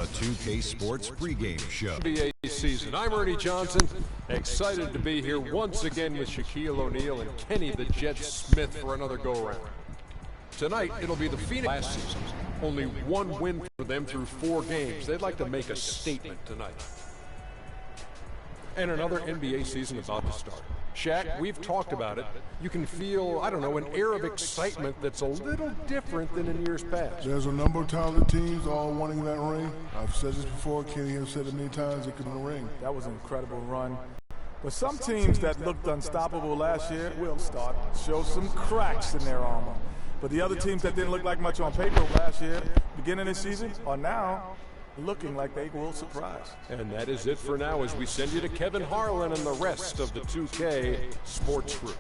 the 2K Sports pregame show. NBA season. I'm Ernie Johnson, excited to be here once again with Shaquille O'Neal and Kenny the Jet Smith for another go-around. Tonight, it'll be the Phoenix last season. Only one win for them through 4 games. They'd like to make a statement tonight. And another NBA season about to start. Shaq, we've talked about it. You can feel, I don't know, an air of excitement that's a little different than in years past. There's a number of talented teams all wanting that ring. I've said this before, Kenny has said it many times, it could win a ring. That was an incredible run. But some teams that looked unstoppable last year will start to show some cracks in their armor. But the other teams that didn't look like much on paper last year, beginning of the season, are now looking like they will surprise. And that is it for now as we send you to Kevin Harlan and the rest of the 2K Sports Group.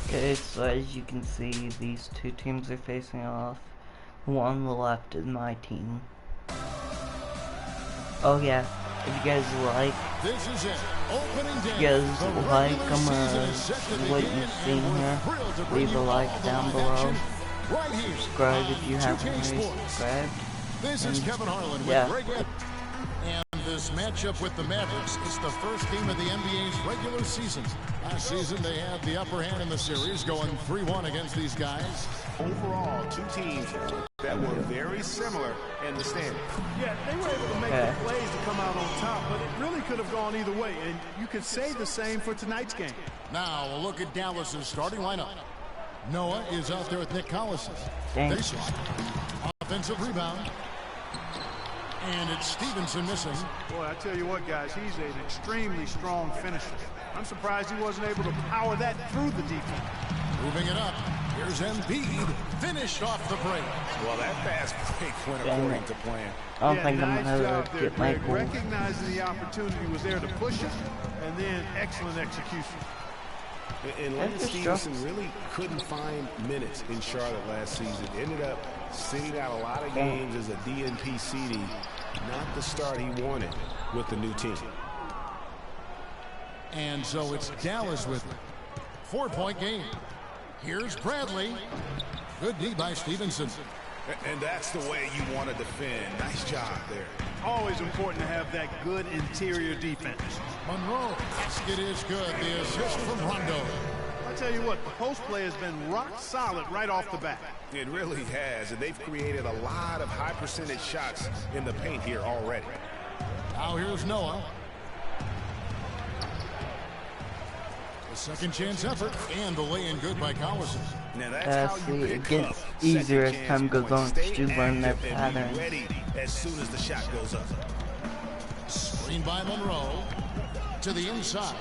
Okay, so as you can see, these two teams are facing off. One on the left is my team. Oh yeah, if you guys like, this is it. Opening day. If you guys like what you've seen here, leave a like down below. Right here. Subscribe if you haven't already subscribed. This is Kevin Harlan with Greg. And this matchup with the Mavericks is the first game of the NBA's regular season. Last season, they had the upper hand in the series, going 3-1 against these guys. Overall, two teams that were very similar in the standings. Yeah, they were able to make the plays to come out on top, but it really could have gone either way. And you could say the same for tonight's game. Now, a look at Dallas's starting lineup. Noah is out there with Nick Collison. Offensive rebound. And it's Stevenson missing. Boy, I tell you what, guys, he's an extremely strong finisher. I'm surprised he wasn't able to power that through the defense. Moving it up. Here's Embiid. Finished off the break. Well, that fast break went according to plan. I don't think I'm going to get my goal. Recognizing the opportunity was there to push it, and then excellent execution. And Lance Stevenson really couldn't find minutes in Charlotte last season. Ended up sitting out a lot of games as a DNP CD. Not the start he wanted with the new team. And so it's Dallas with it. 4-point game. Here's Bradley. Good D by Stevenson. And that's the way you want to defend. Nice job there. Always important to have that good interior defense. Monroe. Basket is good. The assist from Rondo. I tell you what, the post play has been rock solid right off the bat. It really has, and they've created a lot of high percentage shots in the paint here already. Now here's Noah. A second chance effort, and the lay-in good by Collison. Now that's how you it gets easier as time goes on because you learn their patterns. Ready as soon as the shot goes up. Screen by Monroe to the inside.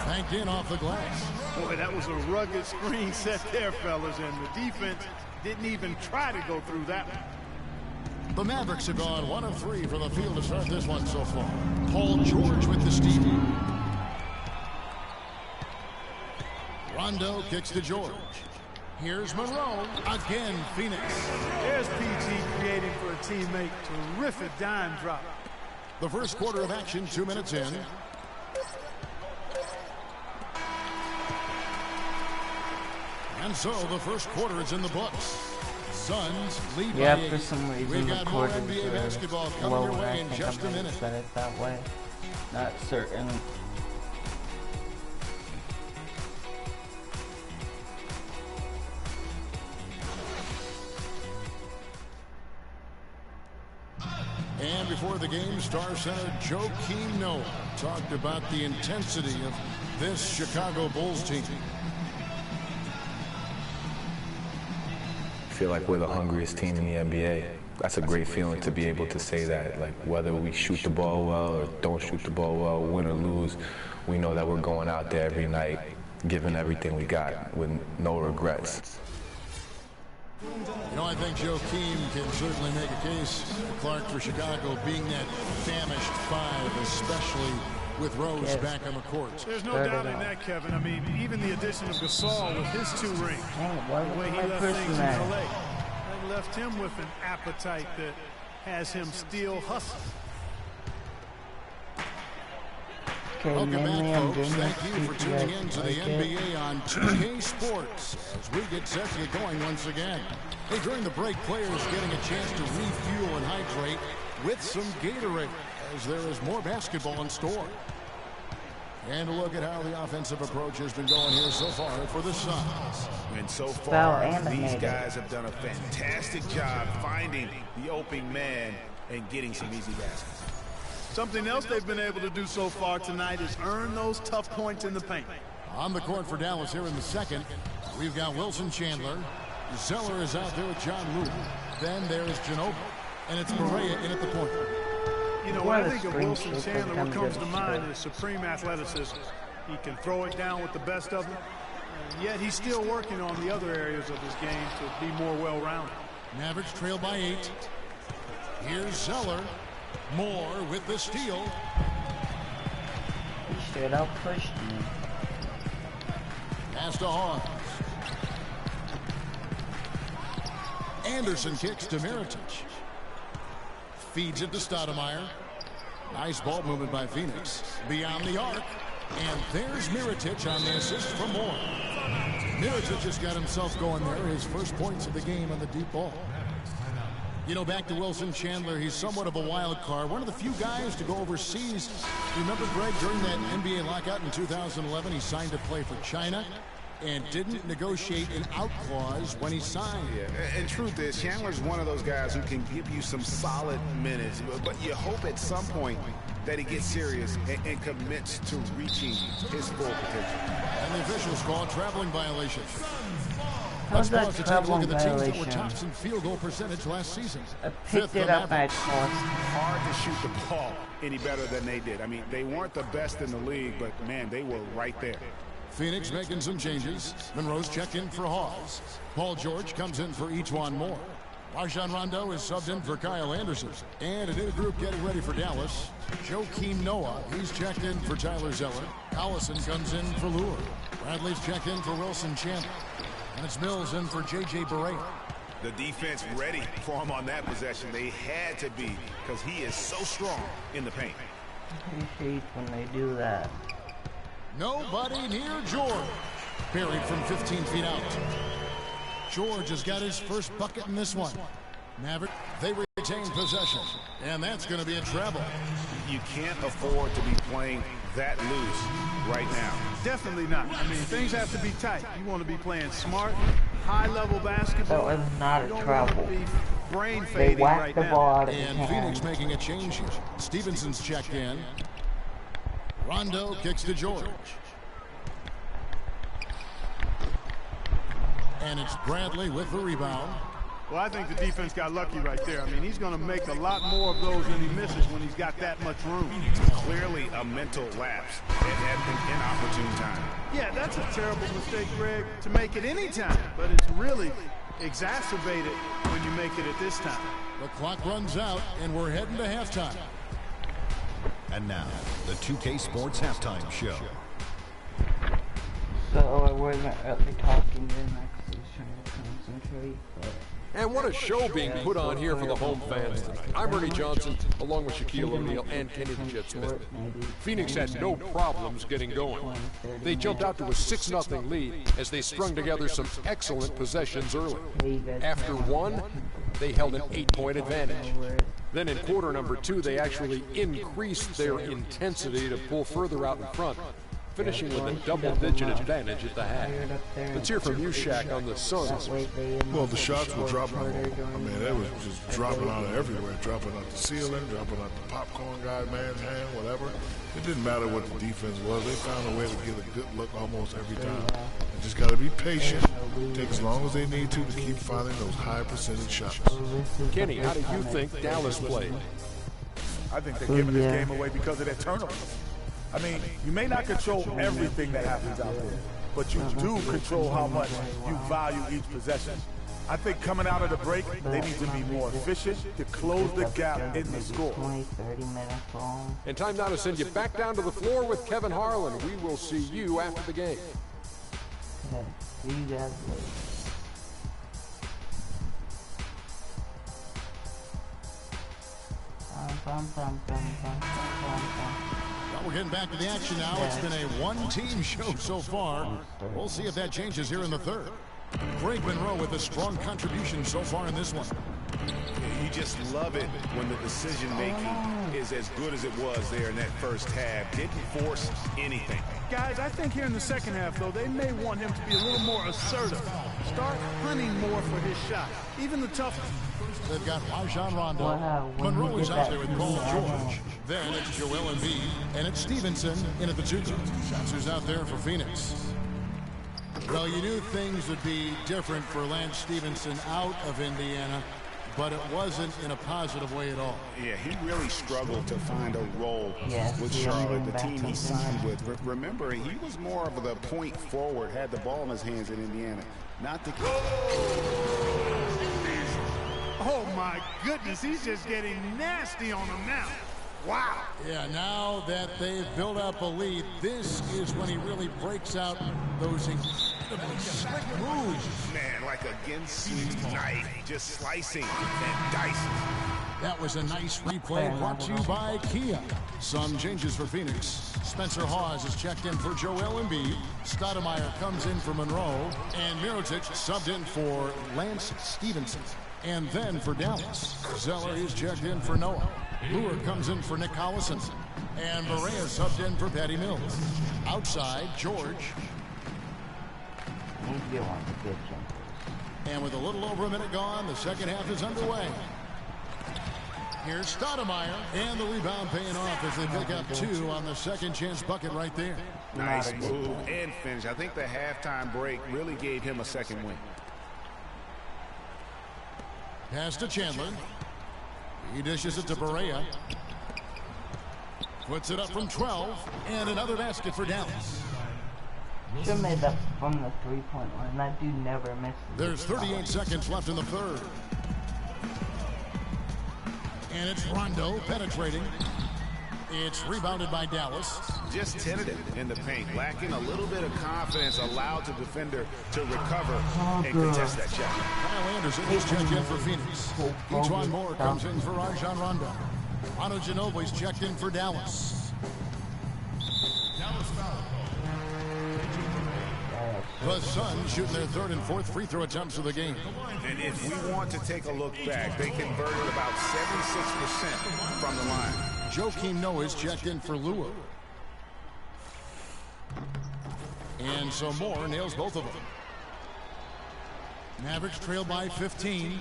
Banked in off the glass. Boy, that was a rugged screen set there, fellas, and the defense didn't even try to go through that one. The Mavericks have gone 1 of 3 for the field to start this one so far. Paul George with the steal. Rondo kicks to George. Here's Monroe. Again, Phoenix. There's PG creating for a teammate. Terrific dime drop. The first quarter of action, 2 minutes in. And so the first quarter is in the books. Suns lead by 8. For some reason we got more the NBA basketball coming your way in just a minute. Set it that way. Not certain. And before the game, Star Center Joakim Noah talked about the intensity of this Chicago Bulls team. I feel like we're the hungriest team in the NBA. That's a great feeling to be able to say that. Like, whether we shoot the ball well or don't shoot the ball well, win or lose, we know that we're going out there every night, giving everything we got with no regrets. You know, I think Joakim can certainly make a case, Clark, for Chicago being that famished 5, especially with Rose back on the court. There's no doubt in that, Kevin. I mean, even the addition of Gasol with his 2 rings, the way he left things in LA, that left him with an appetite that has him still hustling. Welcome back, folks. Thank you for tuning in to the NBA on 2K Sports as we get set to get going once again. Hey, during the break, players getting a chance to refuel and hydrate with some Gatorade as there is more basketball in store. And a look at how the offensive approach has been going here so far for the Suns. And so far, these guys have done a fantastic job finding the open man and getting some easy baskets. Something else they've been able to do so far tonight is earn those tough points in the paint. On the court for Dallas here in the second, we've got Wilson Chandler. Zeller is out there with John Lou. Then there's Ginobili. And it's Barea in at the point. You know, when I think of Wilson Chandler, what comes to mind is supreme athleticism. He can throw it down with the best of them, and yet he's still working on the other areas of his game to be more well-rounded. Mavericks trail by 8. Here's Zeller. Moore with the steal. He straight out pushed me. Pass to Hawes. Anderson kicks to Mirotic. Feeds it to Stoudemire. Nice ball movement by Phoenix. Beyond the arc. And there's Mirotic on the assist from Moore. Mirotic just got himself going there. His first points of the game on the deep ball. You know, back to Wilson Chandler, he's somewhat of a wild card. One of the few guys to go overseas. Remember, Greg, during that NBA lockout in 2011, he signed to play for China and didn't negotiate an out clause when he signed. Yeah, and truth is, Chandler's one of those guys who can give you some solid minutes, but you hope at some point that he gets serious and commits to reaching his full potential. And the officials call traveling violation. How's that traveling violation? Teams that were tops in field goal percentage last season. I picked it up at cost. Hard to shoot the ball any better than they did. I mean, they weren't the best in the league, but man, they were right there. Phoenix making some changes. Monroe's checked in for Hawes. Paul George comes in for Ejuan Moore. Rajon Rondo is subbed in for Kyle Anderson. And a new group getting ready for Dallas. Joakim Noah, he's checked in for Tyler Zeller. Allison comes in for Lure. Bradley's checked in for Wilson Chandler. And it's Mills in for J.J. Barea. The defense ready for him on that possession. They had to be because he is so strong in the paint. I hate when they do that. Nobody near George. Buried from 15 feet out. George has got his first bucket in this one. Maverick, they retain possession. And that's going to be a treble. You can't afford to be playing that loose right now. Definitely not. I mean, things have to be tight. You want to be playing smart, high-level basketball. That was not a travel. Brain They fading whacked right the now. ball out of his And hand. Phoenix making a change here. Stevenson's checked in. Rondo kicks to George. And it's Bradley with the rebound. Well, I think the defense got lucky right there. I mean, he's going to make a lot more of those than he misses when he's got that much room. Clearly a mental lapse at an inopportune time. Yeah, that's a terrible mistake, Greg, to make it any time. But it's really exacerbated when you make it at this time. The clock runs out, and we're heading to halftime. And now, the 2K Sports Halftime Show. So I wasn't really talking in actually trying to concentrate, but... And what a show being put on here for the home fans tonight. I'm Ernie Johnson, along with Shaquille O'Neal and Kenny the Jet Smith. Phoenix had no problems getting going. They jumped out to a 6-0 lead as they strung together some excellent possessions early. After one, they held an 8-point advantage. Then in quarter number 2, they actually increased their intensity to pull further out in front, finishing with a double-digit advantage at the half. Let's hear from you, Shaq, on the Suns. Well, the shots were dropping. I mean, they were just dropping out of everywhere, dropping out the ceiling, dropping out the popcorn guy, man's hand, whatever. It didn't matter what the defense was. They found a way to get a good look almost every time. You just got to be patient. Take as long as they need to keep finding those high percentage shots. Kenny, how do you think Dallas played? I think they're giving this game away because of their turnovers. I mean, you may not control everything that happens out there, but you do control how much you value each possession. I think coming out of the break, they need to be more efficient to close the gap in the score. 20-30 minutes long. And time now to send you back down to the floor with Kevin Harlan. We will see you after the game. Yeah, see you guys later. Well, we're getting back to the action now. It's been a one-team show so far. We'll see if that changes here in the third. Greg Monroe with a strong contribution so far in this one. You just love it when the decision-making is as good as it was there in that first half. Didn't force anything. Guys, I think here in the second half, though, they may want him to be a little more assertive. Start hunting more for his shot, even the tough ones. They've got Rajon Rondo. Monroe is out there with Paul George. Then it's Joel Embiid, and it's Stevenson in at the 2. That's who's out there for Phoenix. Well, you knew things would be different for Lance Stevenson out of Indiana, but it wasn't in a positive way at all. Yeah, he really struggled to find a role with Charlotte, the team he signed with. Remember, he was more of the point forward, had the ball in his hands in Indiana, not the... Oh, my goodness, he's just getting nasty on them now. Wow. Yeah, now that they've built up a lead, this is when he really breaks out those incredibly slick moves. Man, like a Ginsu knife, just slicing and dicing. That was a nice replay brought to you by Kia. Some changes for Phoenix. Spencer Hawes is checked in for Joel Embiid. Stoudemire comes in for Monroe. And Mirotic subbed in for Lance Stevenson. And then for Dallas, Zeller is checked in for Noah. Brewer comes in for Nick Collison. And Barea subbed in for Patty Mills. Outside, George. And with a little over a minute gone, the second half is underway. Here's Stoudemire, and the rebound paying off as they pick up 2 on the second chance bucket right there. Nice move and finish. I think the halftime break really gave him a second win. Pass to Chandler. He dishes it to Barea. Puts it up from 12. And another basket for Dallas. Should have made that from the three-point line. That dude never misses. There's 38 seconds left in the third. And it's Rondo penetrating. It's rebounded by Dallas. Just tentative in the paint, lacking a little bit of confidence, allowed the defender to recover and contest that shot. Kyle Anderson is checked in for Phoenix. Ejuan Moore comes in for Rajon Rondo. Manu Ginobili's checked in for Dallas. The Suns shooting their third and fourth free throw attempts of the game. And if we want to take a look back, they converted about 76% from the line. Joakim Noah's checked in for Lua. And so Moore nails both of them. Mavericks trail by 15.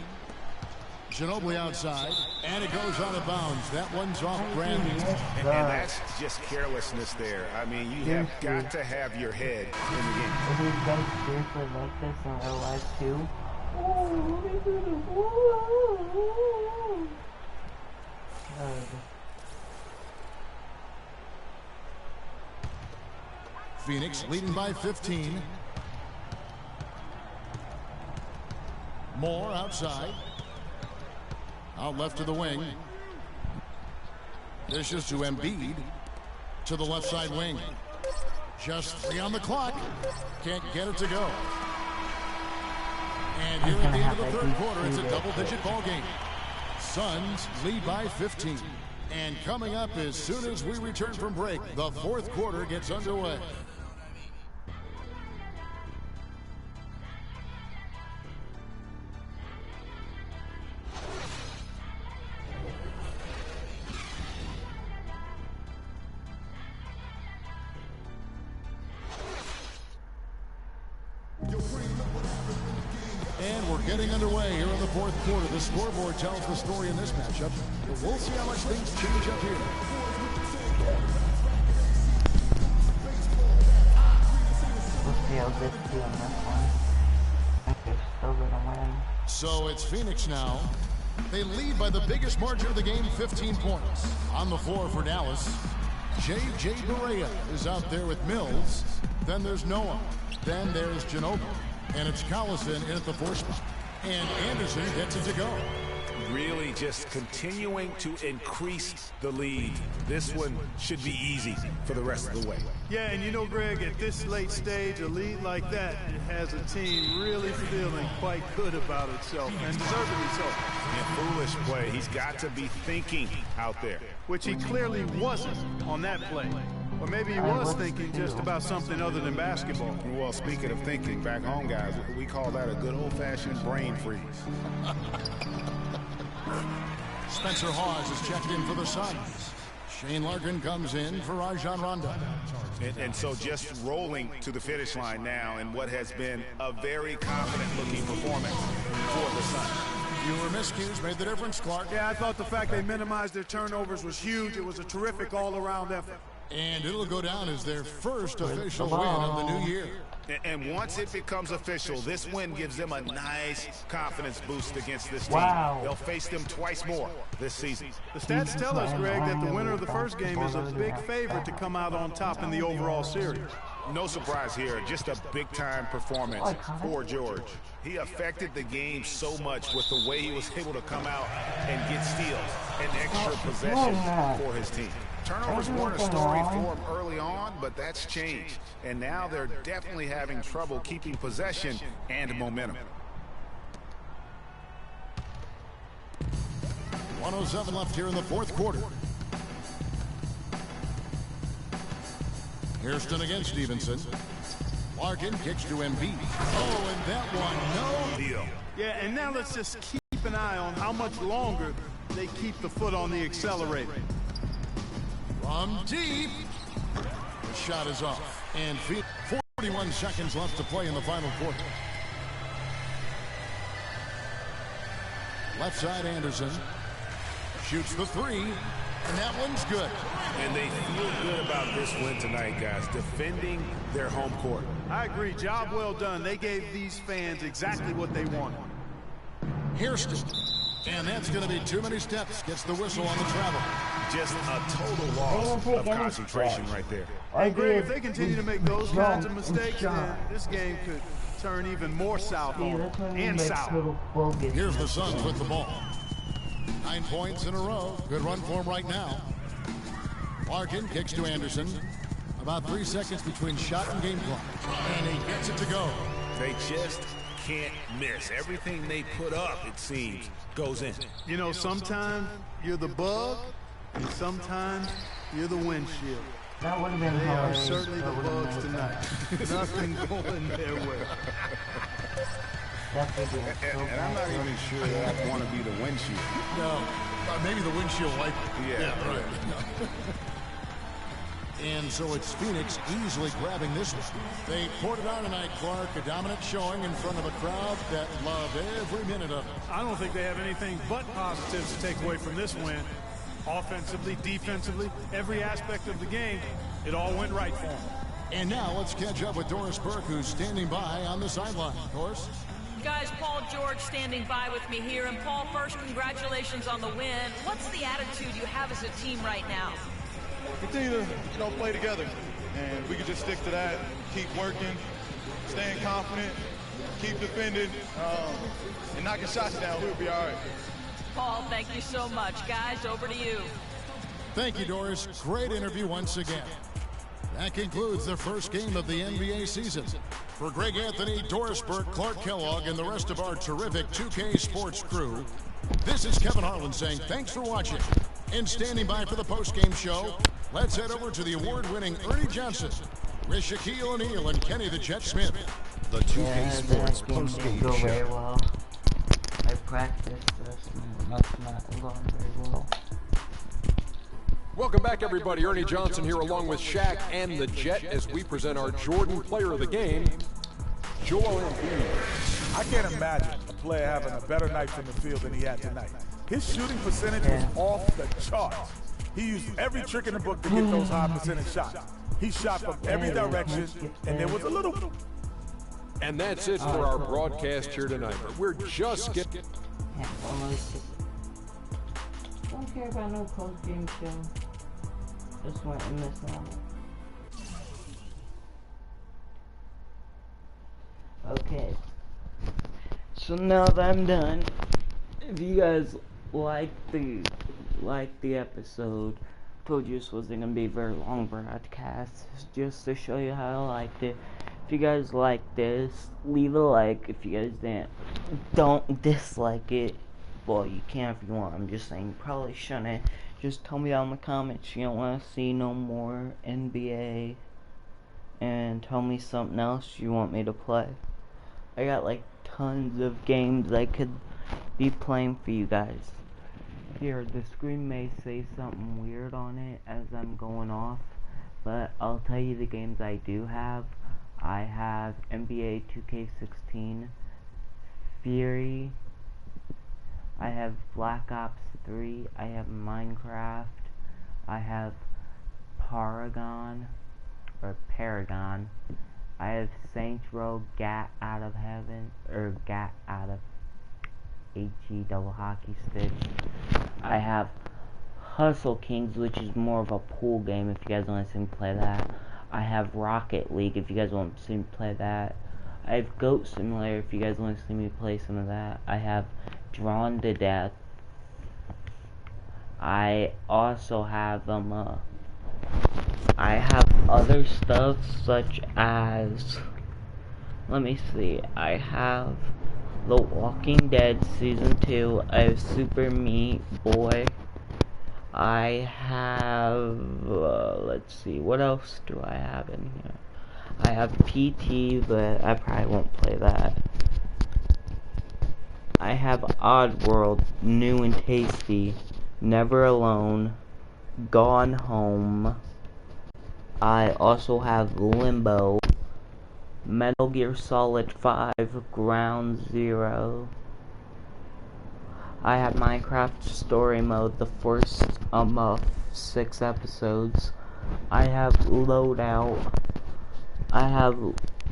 Ginobili outside, and it goes out of bounds. That one's off Granby. And that's just carelessness there. I mean, you have got to have your head in the game. If these guys seriously like this in real life too. Phoenix leading by 15. Moore outside. Out left to the wing. Dishes to Embiid. To the left side wing. Just 3 on the clock. Can't get it to go. And here at the end of the third quarter, it's a double-digit ball game. Suns lead by 15. And coming up as soon as we return from break, the fourth quarter gets underway. And we're getting underway here in the fourth quarter. The scoreboard tells the story in this matchup. But we'll see how much things change up here. We'll see how this do on this one. I think they're still gonna win. So it's Phoenix now. They lead by the biggest margin of the game, 15 points. On the floor for Dallas, J.J. Barea is out there with Mills. Then there's Noah. Then there's Ginobili. And it's Collison in at the 4 spot. And Anderson gets it to go. Really just continuing to increase the lead. This one should be easy for the rest of the way. Yeah, and you know, Greg, at this late stage, a lead like that, it has a team really feeling quite good about itself, and deservedly so. And foolish play. He's got to be thinking out there. Which he clearly wasn't on that play. Or maybe he was thinking just about something other than basketball. Well, speaking of thinking, back home, guys, we call that a good old-fashioned brain freeze. Spencer Hawes is checked in for the Suns. Shane Larkin comes in for Rajon Rondo. And so just rolling to the finish line now in what has been a very confident-looking performance for the Suns. Fewer miscues made the difference, Clark. Yeah, I thought the fact they minimized their turnovers was huge. It was a terrific all-around effort. And it'll go down as their first official win of the new year. And once it becomes official, this win gives them a nice confidence boost against this team. Wow. They'll face them twice more this season. The stats tell us, Greg, that the winner of the first game is a big favorite to come out on top in the overall series. No surprise here, just a big-time performance for George. He affected the game so much with the way he was able to come out and get steals and extra possession for his team. Turnovers weren't a story for him early on, but that's changed. And now they're definitely having trouble keeping possession and momentum. 1:07 left here in the fourth quarter. Hairston against Stevenson. Larkin kicks to Embiid. Oh, and that one, no deal. Yeah, and now let's just keep an eye on how much longer they keep the foot on the accelerator. From deep. The shot is off. And 41 seconds left to play in the final quarter. Left side, Anderson. Shoots the three. And that one's good. And they feel good about this win tonight, guys, defending their home court. I agree. Job well done. They gave these fans exactly what they wanted. Hairston. And that's going to be too many steps. Gets the whistle on the travel. Just a total loss of concentration right there. I agree. If they continue to make those kinds of mistakes, then this game could turn even more south on them and south. Here's the Suns with the ball. 9 points in a row. Good run for him right now. Larkin kicks to Anderson. About 3 seconds between shot and game clock. And he gets it to go. They just can't miss. Everything they put up, it seems, goes in. You know, sometimes you're the bug, and sometimes you're the windshield. That would have been They are hilarious. certainly the bugs tonight. Nothing going their way. And I'm not even sure that I want to be the windshield. No, maybe the windshield wiper. Yeah, right. And so it's Phoenix easily grabbing this one. They poured it on tonight, Clark. A dominant showing in front of a crowd that loved every minute of it. I don't think they have anything but positives to take away from this win. Offensively, defensively, every aspect of the game, it all went right for them. And now let's catch up with Doris Burke, who's standing by on the sideline. Doris? Guys, Paul George standing by with me here. And Paul, first, congratulations on the win. What's the attitude you have as a team right now? Continue to, play together. And we can just stick to that, keep working, staying confident, keep defending, and knocking shots down. We'll be all right. Paul, thank you so much. Guys, over to you. Thank you, Doris. Great interview once again. That concludes the first game of the NBA season. For Greg Anthony, Doris Burke, Clark Kellogg, and the rest of our terrific 2K Sports crew, this is Kevin Harlan saying thanks for watching. And standing by for the post-game show, let's head over to the award-winning Ernie Johnson with Shaquille O'Neal and Kenny the Jet Smith. The 2K Sports post-game show. Very well. I practiced this and must not have gone very well. Welcome back, everybody. Ernie Johnson here along with Shaq and the Jet as we present our Jordan Player of the Game, Joel Embiid. I can't imagine a player having a better night from the field than he had tonight. His shooting percentage was off the charts. He used every trick in the book to get those high percentage shots. He shot from every direction, and there was a little... And that's it for our broadcast here tonight. We're just getting... Don't care about no post-game show. Just went and missed out. Okay. So now that I'm done, if you guys like the episode, I told you this wasn't gonna be a very long broadcast, just to show you how I liked it. If you guys like this, leave a like. If you guys don't dislike it, well, you can if you want. I'm just saying you probably shouldn't. Just tell me down in the comments you don't want to see no more NBA, and tell me something else you want me to play. I got like tons of games I could be playing for you guys. Here, the screen may say something weird on it as I'm going off, but I'll tell you the games I do have. I have NBA 2K16, Fury, I have Black Ops 3, I have Minecraft, I have Paragon, I have Saints Row, Gat Out of Heaven, or Gat Out of HE double hockey sticks. I have Hustle Kings, which is more of a pool game if you guys want to see me play that. I have Rocket League if you guys want to see me play that. I have Goat Simulator if you guys want to see me play some of that. I have Drawn to Death. I also have I have other stuff such as, let me see, I have The Walking Dead Season 2, I have Super Meat Boy, I have, let's see, what else do I have in here? I have PT, but I probably won't play that. I have Oddworld, New and Tasty, Never Alone, Gone Home. I also have Limbo, Metal Gear Solid 5, Ground Zero. I have Minecraft Story Mode, the first 6 episodes. I have Loadout. I have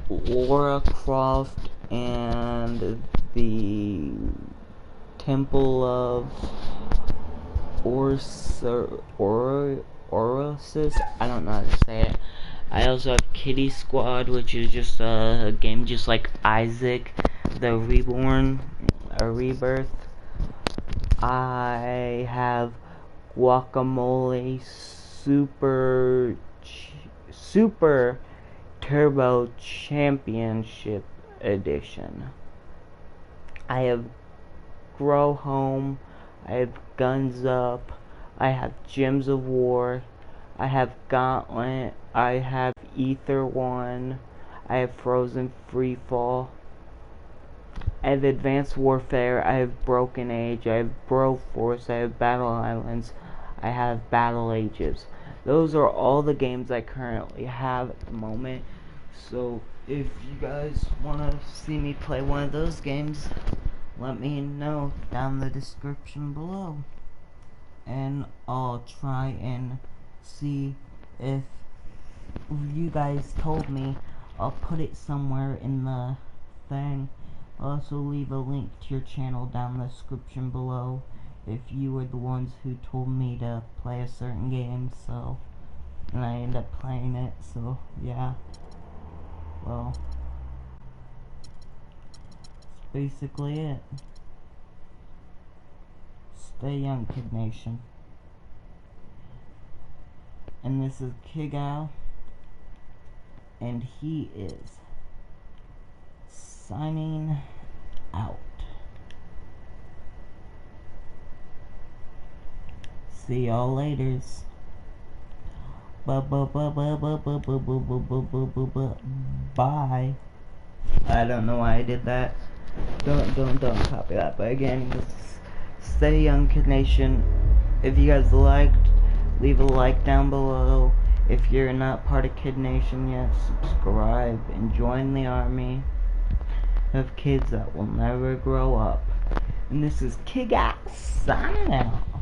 Lara Croft and the Temple of Orosis. I don't know how to say it. I also have Kitty Squad, which is just a game just like Isaac, the Reborn, a Rebirth. I have Guacamole Super Turbo Championship Edition. I have Grow Home. I have Guns Up. I have Gems of War. I have Gauntlet. I have Ether 1. I have Frozen Freefall. I have Advanced Warfare. I have Broken Age. I have Broforce. I have Battle Islands. I have Battle Ages. Those are all the games I currently have at the moment. So if you guys want to see me play one of those games, let me know down in the description below. And I'll try and see if you guys told me. I'll put it somewhere in the thing. I'll also leave a link to your channel down in the description below if you were the ones who told me to play a certain game, so, and I end up playing it, so, yeah. Well, that's basically it. Stay young, Kid Nation. And this is Kigal, and he is signing out. See y'all laters. Bye. I don't know why I did that. Don't copy that. But again, just stay young, Kid Nation. If you guys liked, leave a like down below. If you're not part of Kid Nation yet, subscribe and join the army of kids that will never grow up. And this is Kiga signing out.